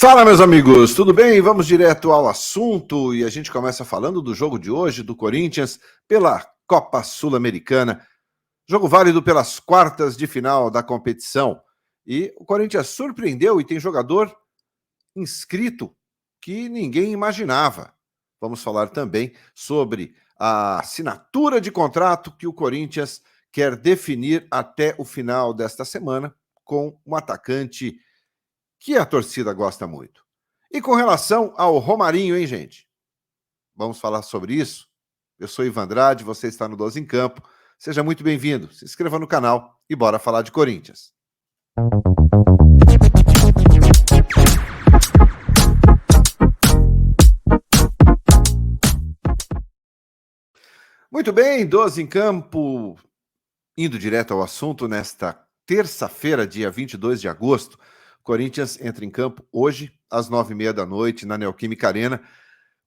Fala, meus amigos, tudo bem? Vamos direto ao assunto e a gente começa falando do jogo de hoje do Corinthians pela Copa Sul-Americana. Jogo válido pelas quartas de final da competição. E o Corinthians surpreendeu e tem jogador inscrito que ninguém imaginava. Vamos falar também sobre a assinatura de contrato que o Corinthians quer definir até o final desta semana com um atacante que a torcida gosta muito. E com relação ao Romarinho, hein, gente? Vamos falar sobre isso? Eu sou Ivan Andrade, você está no 12 em Campo. Seja muito bem-vindo, se inscreva no canal e bora falar de Corinthians. Muito bem, 12 em Campo, indo direto ao assunto nesta terça-feira, dia 22 de agosto. Corinthians entra em campo hoje, às 9h30 da noite, na Neoquímica Arena,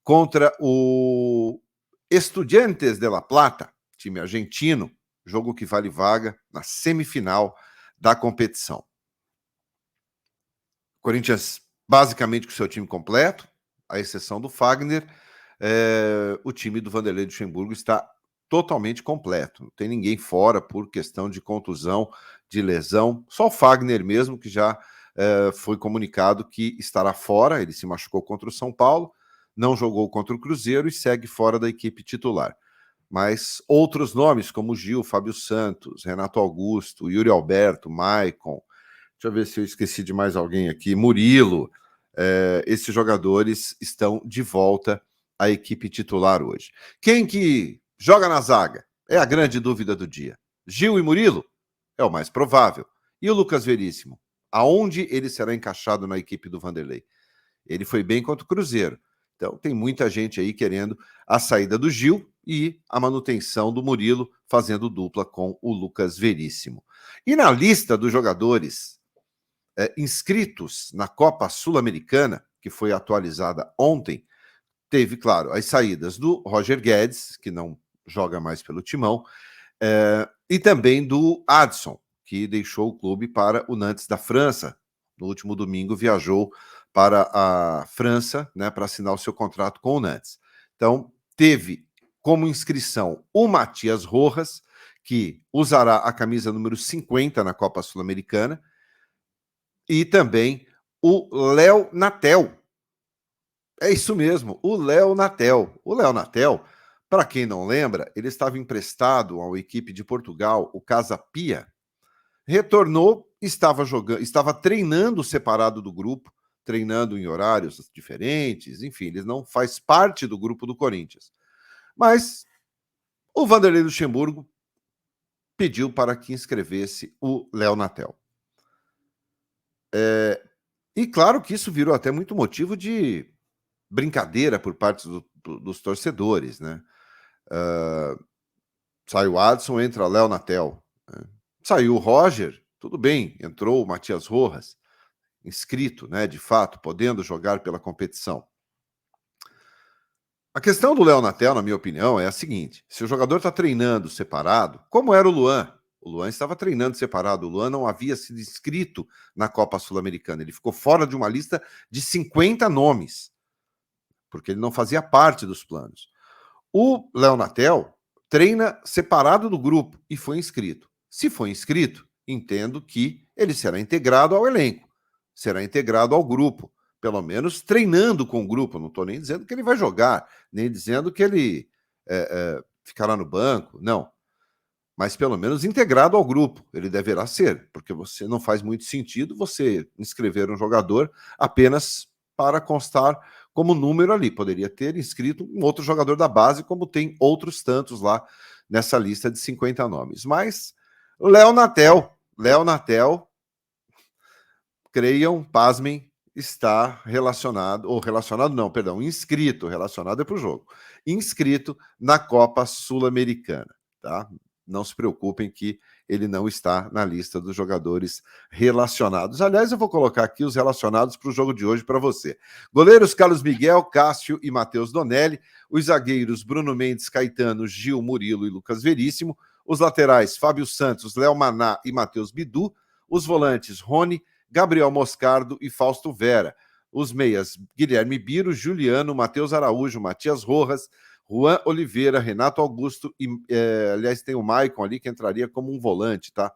contra o Estudiantes de La Plata, time argentino, jogo que vale vaga na semifinal da competição. Corinthians basicamente com seu time completo, à exceção do Fagner, o time do Vanderlei Luxemburgo está totalmente completo. Não tem ninguém fora por questão de contusão, de lesão. Só o Fagner mesmo, que já foi comunicado que estará fora. Ele se machucou contra o São Paulo, não jogou contra o Cruzeiro e segue fora da equipe titular. Mas outros nomes, como Gil, Fábio Santos, Renato Augusto, Yuri Alberto, Maicon, deixa eu ver se eu esqueci de mais alguém aqui, Murilo, esses jogadores estão de volta à equipe titular hoje. Quem que joga na zaga? É a grande dúvida do dia. Gil e Murilo? É o mais provável. E o Lucas Veríssimo? Aonde ele será encaixado na equipe do Vanderlei? Ele foi bem contra o Cruzeiro. Então tem muita gente aí querendo a saída do Gil e a manutenção do Murilo, fazendo dupla com o Lucas Veríssimo. E na lista dos jogadores inscritos na Copa Sul-Americana, que foi atualizada ontem, teve, claro, as saídas do Roger Guedes, que não joga mais pelo Timão, e também do Adson, que deixou o clube para o Nantes da França. No último domingo viajou para a França, né, para assinar o seu contrato com o Nantes. Então, teve como inscrição o Matias Rojas, que usará a camisa número 50 na Copa Sul-Americana, e também o Léo Natel. É isso mesmo, o Léo Natel. O Léo Natel, para quem não lembra, ele estava emprestado a uma equipe de Portugal, o Casa Pia. Retornou, estava treinando separado do grupo, treinando em horários diferentes, enfim, ele não faz parte do grupo do Corinthians. Mas o Vanderlei Luxemburgo pediu para que inscrevesse o Léo Natel. E claro que isso virou até muito motivo de brincadeira por parte dos torcedores, né? Saiu o Adson, entra Léo Natel. Né? Saiu o Roger, tudo bem, entrou o Matias Rojas, inscrito, né, de fato, podendo jogar pela competição. A questão do Léo Natel, na minha opinião, é a seguinte: se o jogador está treinando separado, como era o Luan estava treinando separado, o Luan não havia sido inscrito na Copa Sul-Americana, ele ficou fora de uma lista de 50 nomes, porque ele não fazia parte dos planos. O Léo Natel treina separado do grupo e foi inscrito. Se foi inscrito, entendo que ele será integrado ao elenco, será integrado ao grupo, pelo menos treinando com o grupo. Não estou nem dizendo que ele vai jogar, nem dizendo que ele ficará no banco, não. Mas pelo menos integrado ao grupo, ele deverá ser, porque você não faz muito sentido você inscrever um jogador apenas para constar como número ali. Poderia ter inscrito um outro jogador da base, como tem outros tantos lá nessa lista de 50 nomes. Mas Léo Natel, creiam, pasmem, está relacionado, ou relacionado não, perdão, inscrito, relacionado é para o jogo, inscrito na Copa Sul-Americana, tá? Não se preocupem que ele não está na lista dos jogadores relacionados. Aliás, eu vou colocar aqui os relacionados para o jogo de hoje para você. Goleiros Carlos Miguel, Cássio e Matheus Donelli. Os zagueiros Bruno Mendes, Caetano, Gil, Murilo e Lucas Veríssimo. Os laterais Fábio Santos, Léo Maná e Matheus Bidu. Os volantes Rony, Gabriel Moscardo e Fausto Vera. os meias Guilherme Biro, Juliano, Matheus Araújo, Matias Rojas, Juan Oliveira, Renato Augusto e, aliás, tem o Maicon ali que entraria como um volante, tá?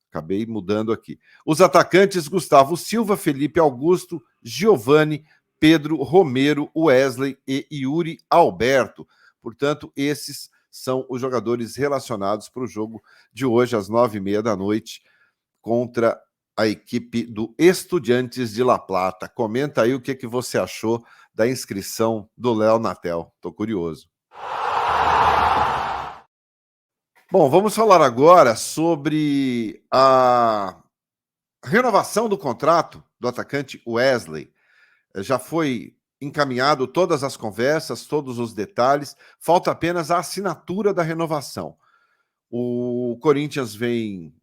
Acabei mudando aqui. Os atacantes, Gustavo Silva, Felipe Augusto, Giovani, Pedro Romero, Wesley e Yuri Alberto. Portanto, esses são os jogadores relacionados para o jogo de hoje, às 9h30 da noite, contra a equipe do Estudiantes de La Plata. Comenta aí o que você achou da inscrição do Léo Natel. Estou curioso. Bom, vamos falar agora sobre a renovação do contrato do atacante Wesley. Já foi encaminhado todas as conversas, todos os detalhes, falta apenas a assinatura da renovação. O Corinthians vem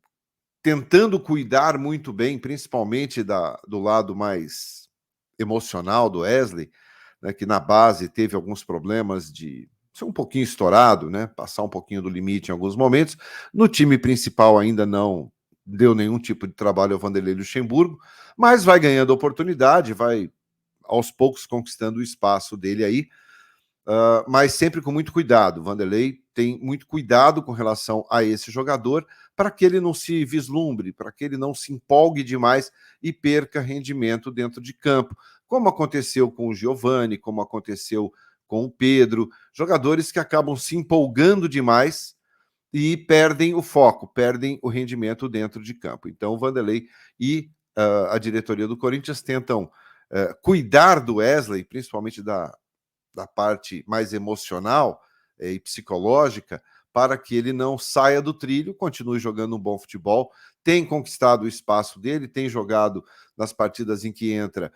tentando cuidar muito bem, principalmente do lado mais emocional do Wesley, né, que na base teve alguns problemas de ser um pouquinho estourado, né, passar um pouquinho do limite em alguns momentos. No time principal ainda não deu nenhum tipo de trabalho ao Vanderlei Luxemburgo, mas vai ganhando oportunidade, vai aos poucos conquistando o espaço dele aí, mas sempre com muito cuidado. O Vanderlei tem muito cuidado com relação a esse jogador para que ele não se vislumbre, para que ele não se empolgue demais e perca rendimento dentro de campo, como aconteceu com o Giovani, como aconteceu com o Pedro, jogadores que acabam se empolgando demais e perdem o foco, perdem o rendimento dentro de campo. Então o Vanderlei e a diretoria do Corinthians tentam cuidar do Wesley, principalmente da parte mais emocional e psicológica, para que ele não saia do trilho, continue jogando um bom futebol, tem conquistado o espaço dele, tem jogado nas partidas em que entra,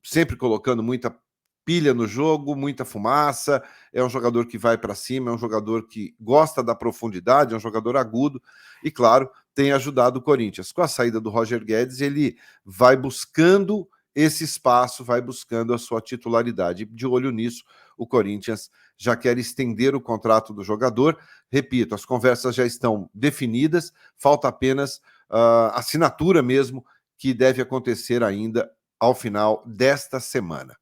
sempre colocando muita pilha no jogo, muita fumaça, é um jogador que vai para cima, é um jogador que gosta da profundidade, é um jogador agudo e, claro, tem ajudado o Corinthians. Com a saída do Roger Guedes, ele vai buscando esse espaço, vai buscando a sua titularidade. De olho nisso, o Corinthians já quer estender o contrato do jogador. Repito, as conversas já estão definidas, falta apenas a assinatura mesmo, que deve acontecer ainda ao final desta semana.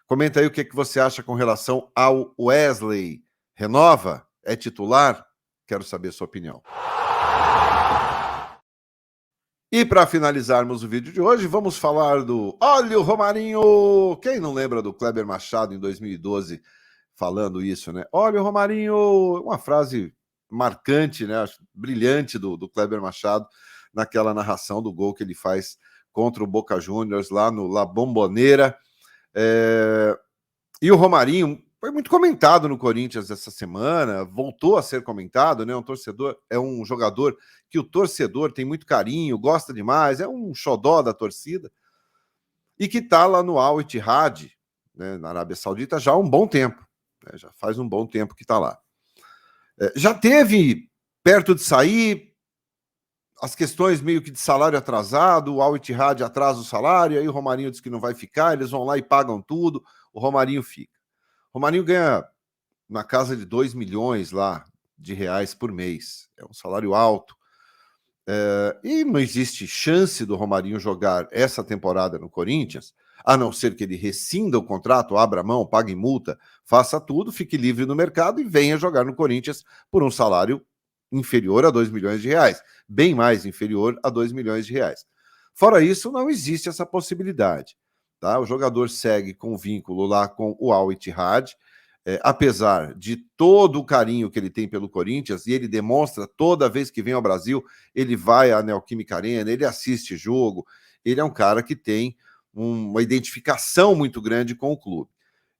Comenta aí o que você acha com relação ao Wesley. Renova? É titular? Quero saber a sua opinião. E para finalizarmos o vídeo de hoje, vamos falar do Olha o Romarinho! Quem não lembra do Kleber Machado em 2012 falando isso, né? Olha o Romarinho! Uma frase marcante, né? Brilhante do Kleber Machado naquela narração do gol que ele faz contra o Boca Juniors lá no La Bombonera. E o Romarinho foi muito comentado no Corinthians essa semana, voltou a ser comentado, né? É um jogador que o torcedor tem muito carinho, gosta demais, é um xodó da torcida, e que está lá no Al Ittihad, né, na Arábia Saudita, já há um bom tempo, né? Já faz um bom tempo que está lá. Já teve perto de sair as questões meio que de salário atrasado, o Al Ittihad atrasa o salário, aí o Romarinho diz que não vai ficar, eles vão lá e pagam tudo, o Romarinho fica. O Romarinho ganha na casa de 2 milhões lá de reais por mês. É um salário alto. E não existe chance do Romarinho jogar essa temporada no Corinthians, a não ser que ele rescinda o contrato, abra mão, pague multa, faça tudo, fique livre no mercado e venha jogar no Corinthians por um salário inferior a 2 milhões de reais. Bem mais inferior a 2 milhões de reais. Fora isso, não existe essa possibilidade. Tá? O jogador segue com vínculo lá com o Al Ittihad, apesar de todo o carinho que ele tem pelo Corinthians, e ele demonstra toda vez que vem ao Brasil, ele vai à Neoquímica Arena, ele assiste jogo, ele é um cara que tem uma identificação muito grande com o clube.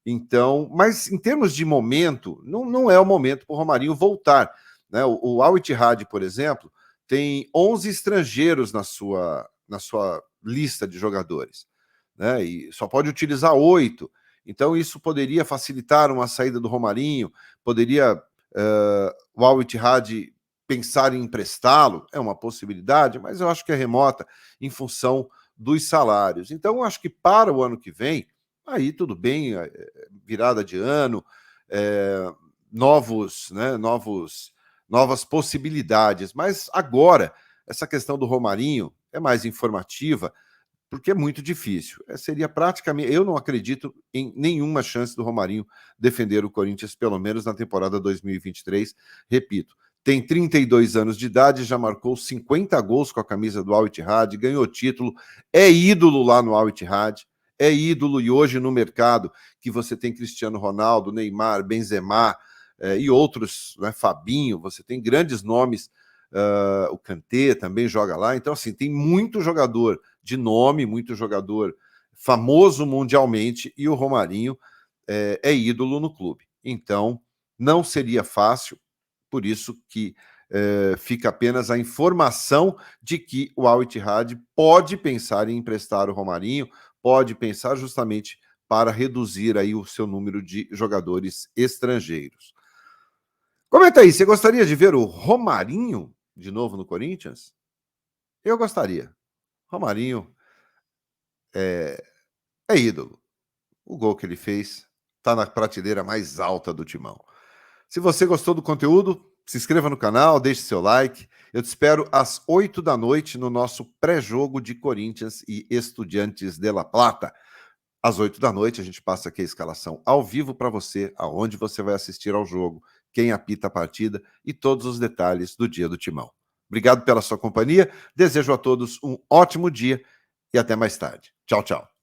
Então, mas em termos de momento, não é o momento para o Romarinho voltar. Né? O Al Ittihad, por exemplo, tem 11 estrangeiros na sua lista de jogadores, né? E só pode utilizar 8. Então, isso poderia facilitar uma saída do Romarinho, poderia o Al Ittihad pensar em emprestá-lo, é uma possibilidade, mas eu acho que é remota em função dos salários. Então, eu acho que para o ano que vem, aí tudo bem, virada de ano, novas possibilidades, mas agora, essa questão do Romarinho é mais informativa, porque é muito difícil. Seria praticamente... Eu não acredito em nenhuma chance do Romarinho defender o Corinthians, pelo menos na temporada 2023. Repito, tem 32 anos de idade, já marcou 50 gols com a camisa do Al Ittihad, ganhou título, é ídolo lá no Al Ittihad, é ídolo, e hoje no mercado, que você tem Cristiano Ronaldo, Neymar, Benzema, e outros, né, Fabinho, você tem grandes nomes, o Kanté também joga lá, então assim, tem muito jogador de nome, muito jogador famoso mundialmente, e o Romarinho é ídolo no clube. Então, não seria fácil, por isso que fica apenas a informação de que o Al Ittihad pode pensar em emprestar o Romarinho, pode pensar justamente para reduzir aí o seu número de jogadores estrangeiros. Comenta aí, você gostaria de ver o Romarinho de novo no Corinthians? Eu gostaria. Romarinho é ídolo. O gol que ele fez está na prateleira mais alta do Timão. Se você gostou do conteúdo, se inscreva no canal, deixe seu like. Eu te espero às 8 da noite no nosso pré-jogo de Corinthians e Estudiantes de La Plata. Às 8 da noite a gente passa aqui a escalação ao vivo para você, aonde você vai assistir ao jogo, quem apita a partida e todos os detalhes do dia do Timão. Obrigado pela sua companhia, desejo a todos um ótimo dia e até mais tarde. Tchau, tchau.